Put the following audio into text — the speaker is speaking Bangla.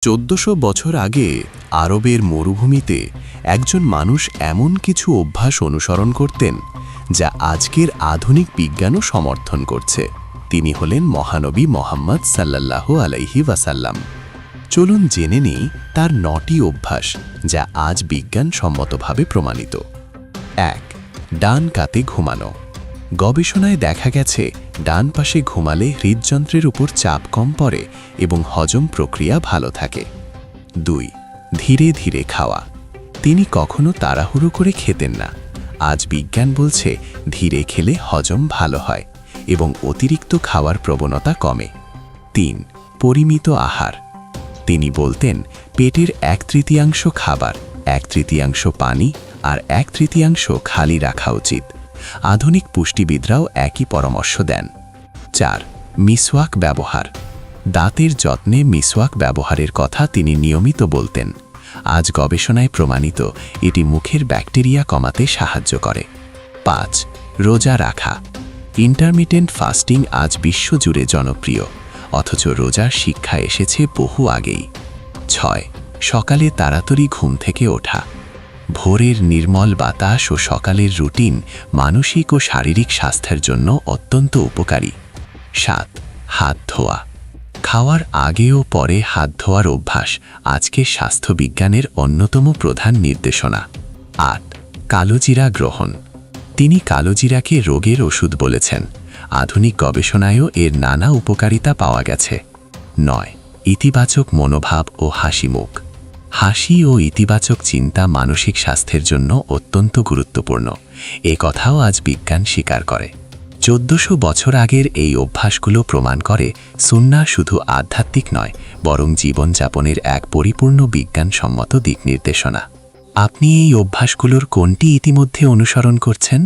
1400 বছর আগে আরবের মরুভূমিতে একজন মানুষ এমন কিছু অভ্যাস অনুসরণ করতেন যা আজকের আধুনিক বিজ্ঞানও সমর্থন করছে। তিনি হলেন মহানবী মুহাম্মদ সাল্লাল্লাহু আলাইহি ওয়াসাল্লাম। চলুন জেনে নিই তার 9টি অভ্যাস যা আজ বিজ্ঞানসম্মতভাবে প্রমাণিত। 1. ডান কাতে ঘুমানো। গবেষণায় দেখা গেছে ডান পাশে ঘুমালে হৃদযন্ত্রের উপর চাপ কম পড়ে এবং হজম প্রক্রিয়া ভালো থাকে। 2. ধীরে ধীরে খাওয়া। তিনি কখনো তাড়াহুড়ো করে খেতেন না। আজ বিজ্ঞান বলছে ধীরে খেলে হজম ভালো হয় এবং অতিরিক্ত খাওয়ার প্রবণতা কমে। 3. পরিমিত আহার। তিনি বলতেন পেটের 1/3 খাবার, 1/3 পানি আর 1/3 খালি রাখা উচিত। আধুনিক পুষ্টিবিদরাও একই পরামর্শ দেন। 4. মিসওয়াক ব্যবহার। দাঁতের যত্নে মিসওয়াক ব্যবহারের কথা তিনি নিয়মিত বলতেন। আজ গবেষণায় প্রমাণিত এটি মুখের ব্যাকটেরিয়া কমাতে সাহায্য করে। 5. রোজা রাখা। ইন্টারমিটেন্ট ফাস্টিং আজ বিশ্বজুড়ে জনপ্রিয়, অথচ রোজার শিক্ষা এসেছে বহু আগেই। 6. সকালে তাড়াতাড়ি ঘুম থেকে ওঠা। ভোরের নির্মল বাতাস ও সকালের রুটিন মানসিক ও শারীরিক স্বাস্থ্যের জন্য অত্যন্ত উপকারী। 7. হাত ধোয়া। খাওয়ার আগে ও পরে হাত ধোয়ার অভ্যাস আজকের স্বাস্থ্যবিজ্ঞানের অন্যতম প্রধান নির্দেশনা। 8. কালোজিরা গ্রহণ। তিনি কালোজিরাকে রোগের ওষুধ বলেছেন। আধুনিক গবেষণায়ও এর নানা উপকারিতা পাওয়া গেছে। 9. ইতিবাচক মনোভাব ও হাসিমুখ। হাসি ও ইতিবাচক চিন্তা মানসিক স্বাস্থ্যের জন্য অত্যন্ত গুরুত্বপূর্ণ। এ কথাও আজ বিজ্ঞান স্বীকার করে। 1400 বছর আগের এই অভ্যাসগুলো প্রমাণ করে সুন্নাহ শুধু আধ্যাত্মিক নয়, বরং জীবনযাপনের এক পরিপূর্ণ বিজ্ঞানসম্মত দিক নির্দেশনা। আপনি এই অভ্যাসগুলোর কোনটি ইতিমধ্যে অনুসরণ করছেন?